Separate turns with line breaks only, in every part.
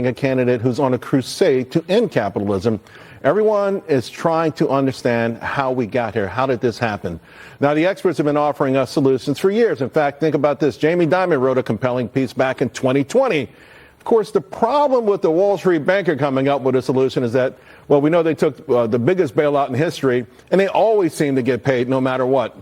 a candidate who's on a crusade to end capitalism. Everyone is trying to understand how we got here. How did this happen? Now, the experts have been offering us solutions for years. In fact, think about this. Jamie Dimon wrote a compelling piece back in 2020. Of course, the problem with the Wall Street banker coming up with a solution is that, well, we know they took the biggest bailout in history, and they always seem to get paid no matter what.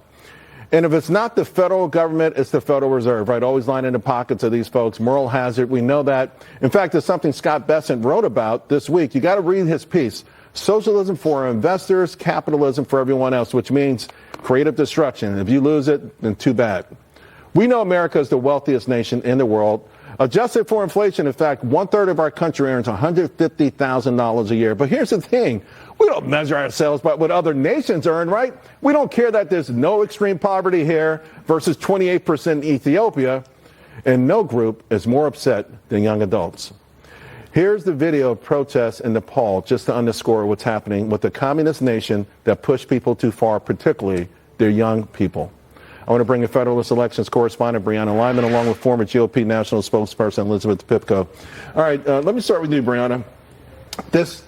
And if it's not the federal government, it's the Federal Reserve, right? Always lying in the pockets of these folks. Moral hazard, we know that. In fact, there's something Scott Bessent wrote about this week. You got to read his piece. Socialism for investors, capitalism for everyone else, which means creative destruction. If you lose it, then too bad. We know America is the wealthiest nation in the world. Adjusted for inflation, in fact, 1/3 of our country earns $150,000 a year. But here's the thing. We don't measure ourselves by what other nations earn, right? We don't care that there's no extreme poverty here versus 28% in Ethiopia. And no group is more upset than young adults. Here's the video of protests in Nepal just to underscore what's happening with the communist nation that pushed people too far, particularly their young people. I want to bring in Federalist Elections correspondent Brianna Lyman along with former GOP national spokesperson Elizabeth Pipko. All right, let me start with you, Brianna. This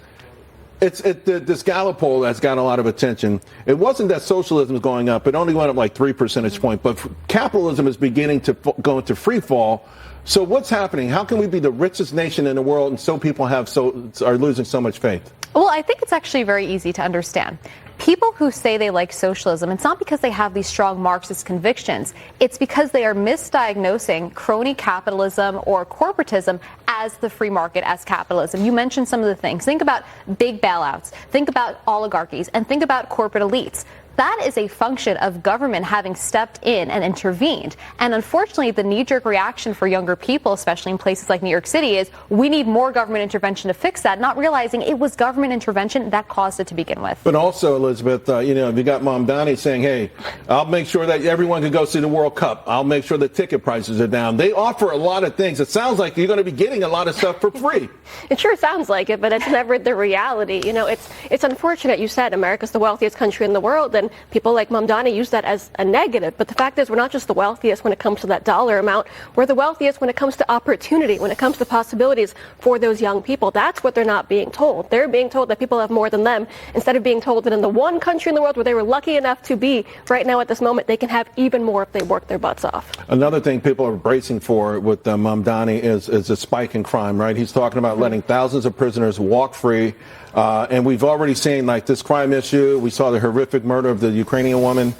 Gallup poll that's got a lot of attention. It wasn't that socialism is going up. It only went up like 3 percentage points. But capitalism is beginning to go into free fall. So what's happening? How can we be the richest nation in the world and so people are losing so much faith?
Well, I think it's actually very easy to understand. People who say they like socialism, it's not because they have these strong Marxist convictions. It's because they are misdiagnosing crony capitalism or corporatism as the free market, as capitalism. You mentioned some of the things. Think about big bailouts. Think about oligarchies. And think about corporate elites. That is a function of government having stepped in and intervened. And unfortunately, the knee-jerk reaction for younger people, especially in places like New York City, is we need more government intervention to fix that, not realizing it was government intervention that caused it to begin with.
But also, Elizabeth, you got Mamdani saying, hey, I'll make sure that everyone can go see the World Cup. I'll make sure the ticket prices are down. They offer a lot of things. It sounds like you're going to be getting a lot of stuff for free.
It sure sounds like it, but it's never the reality. It's unfortunate. You said America's the wealthiest country in the world, and people like Mamdani use that as a negative. But the fact is, we're not just the wealthiest when it comes to that dollar amount. We're the wealthiest when it comes to opportunity, when it comes to possibilities for those young people. That's what they're not being told. They're being told that people have more than them, instead of being told that in the one country in the world where they were lucky enough to be right now at this moment, they can have even more if they work their butts off.
Another thing people are bracing for with Mamdani is a spike in crime, right? He's talking about letting thousands of prisoners walk free. And we've already seen like this crime issue. We saw the horrific murder of the Ukrainian woman.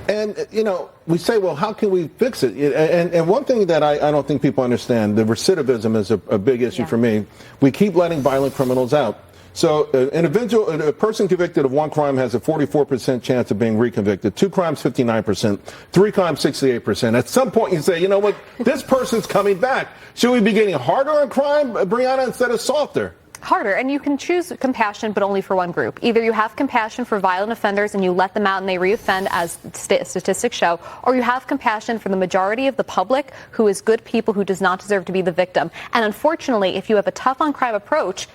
And, we say, well, how can we fix it? And one thing that I don't think people understand, the recidivism is a big issue for me. We keep letting violent criminals out. So a person convicted of one crime has a 44% chance of being reconvicted. 2 crimes, 59%. 3 crimes, 68%. At some point you say, you know what, this person's coming back. Should we be getting harder on crime, Brianna, instead of softer?
Harder, and you can choose compassion, but only for one group. Either you have compassion for violent offenders and you let them out and they reoffend, as statistics show, or you have compassion for the majority of the public who is good people who does not deserve to be the victim. And unfortunately, if you have a tough on crime approach,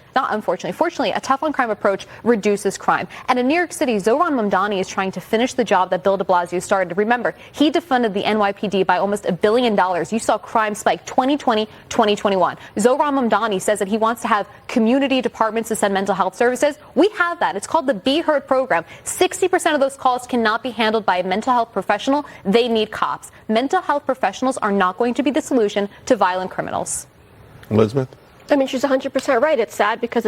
fortunately, a tough on crime approach reduces crime. And in New York City, Zohran Mamdani is trying to finish the job that Bill de Blasio started. Remember, he defunded the NYPD by almost $1 billion. You saw crime spike 2020, 2021. Zohran Mamdani says that he wants to have community departments to send mental health services. We have that. It's called the Be Heard program. 60% of those calls cannot be handled by a mental health professional. They need cops. Mental health professionals are not going to be the solution to violent criminals.
Elizabeth?
I mean, she's 100% right. It's sad because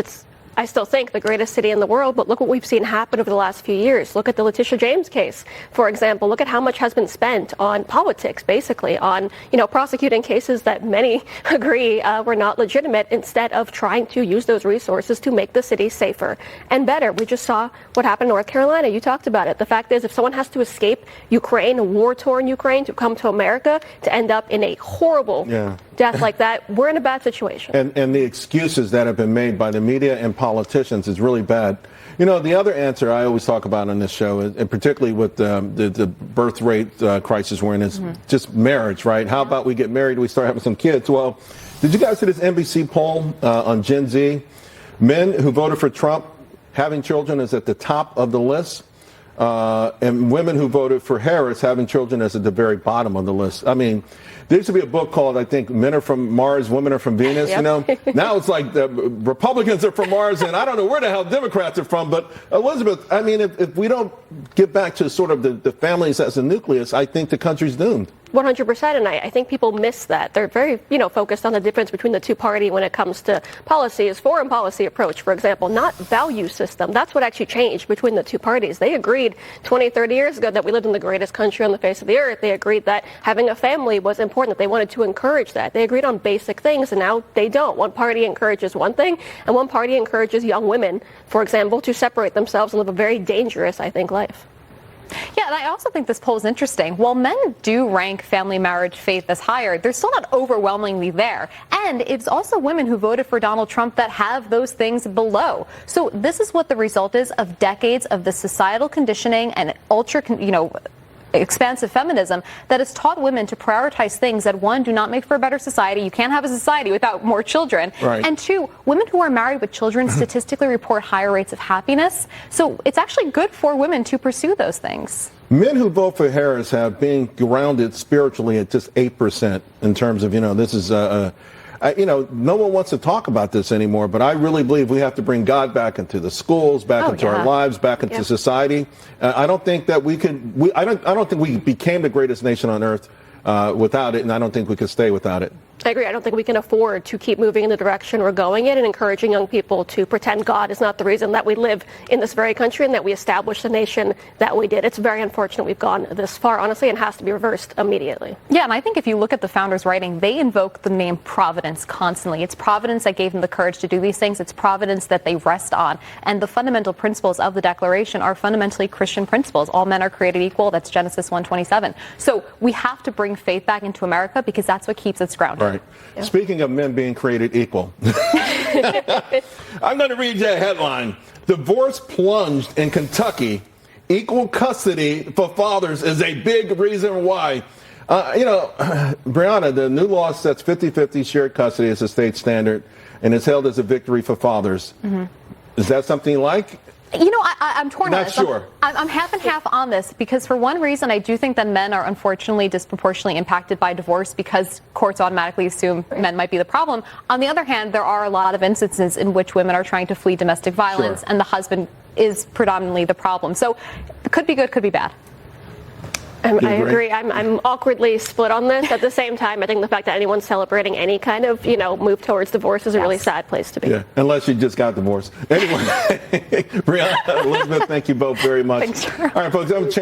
I still think, the greatest city in the world, but look what we've seen happen over the last few years. Look at the Letitia James case, for example. Look at how much has been spent on politics, basically, on, prosecuting cases that many agree were not legitimate, instead of trying to use those resources to make the city safer and better. We just saw what happened in North Carolina. You talked about it. The fact is, if someone has to escape Ukraine, a war-torn Ukraine, to come to America, to end up in a horrible death like that, we're in a bad situation.
And the excuses that have been made by the media and politicians is really bad. The other answer I always talk about on this show, and particularly with the birth rate crisis we're in, is just marriage, right? How about we get married, we start having some kids? Well, did you guys see this NBC poll on Gen Z? Men who voted for Trump, having children is at the top of the list. and women who voted for Harris having children is at the very bottom of the list. I mean, there used to be a book called, I think, Men Are From Mars, Women Are From Venus, you know. Now it's like the Republicans are from Mars, and I don't know where the hell Democrats are from. But, Elizabeth, I mean, if we don't get back to sort of the families as a nucleus, I think the country's doomed.
100%, and I think people miss that. They're very, focused on the difference between the two parties when it comes to policies, foreign policy approach, for example, not value system. That's what actually changed between the two parties. They agreed 20, 30 years ago that we lived in the greatest country on the face of the earth. They agreed that having a family was important, that they wanted to encourage that. They agreed on basic things, and now they don't. One party encourages one thing, and one party encourages young women, for example, to separate themselves and live a very dangerous, I think, life.
Yeah, and I also think this poll is interesting. While men do rank family, marriage, faith as higher, they're still not overwhelmingly there. And it's also women who voted for Donald Trump that have those things below. So this is what the result is of decades of the societal conditioning and expansive feminism that has taught women to prioritize things that, one, do not make for a better society. You can't have a society without more children.
Right.
And two, women who are married with children statistically report higher rates of happiness. So it's actually good for women to pursue those things.
Men who vote for Harris have been grounded spiritually at just 8% in terms of, this is no one wants to talk about this anymore, but I really believe we have to bring God back into the schools, back into our lives, back into society. I don't think that we could. I don't think we became the greatest nation on earth without it, and I don't think we could stay without it.
I agree. I don't think we can afford to keep moving in the direction we're going in and encouraging young people to pretend God is not the reason that we live in this very country and that we established the nation that we did. It's very unfortunate we've gone this far, honestly, and has to be reversed immediately.
Yeah, and I think if you look at the founders' writing, they invoke the name Providence constantly. It's Providence that gave them the courage to do these things. It's Providence that they rest on. And the fundamental principles of the Declaration are fundamentally Christian principles. All men are created equal. That's Genesis 1:27. So we have to bring faith back into America because that's what keeps us grounded.
Right. Yeah. Speaking of men being created equal, I'm going to read you a headline. Divorce plunged in Kentucky. Equal custody for fathers is a big reason why. Brianna, the new law sets 50-50 shared custody as a state standard and is hailed as a victory for fathers. Mm-hmm. Is that something you like?
I'm torn on this.
Not sure.
I'm half and half on this because for one reason, I do think that men are unfortunately disproportionately impacted by divorce because courts automatically assume men might be the problem. On the other hand, there are a lot of instances in which women are trying to flee domestic violence and the husband is predominantly the problem. So it could be good, could be bad.
I agree. I'm awkwardly split on this. At the same time, I think the fact that anyone's celebrating any kind of, move towards divorce is a really sad place to be.
Yeah, unless you just got divorced. Anyway, Brianna, Elizabeth, thank you both very much.
Thanks,
All right, folks, I'm changing.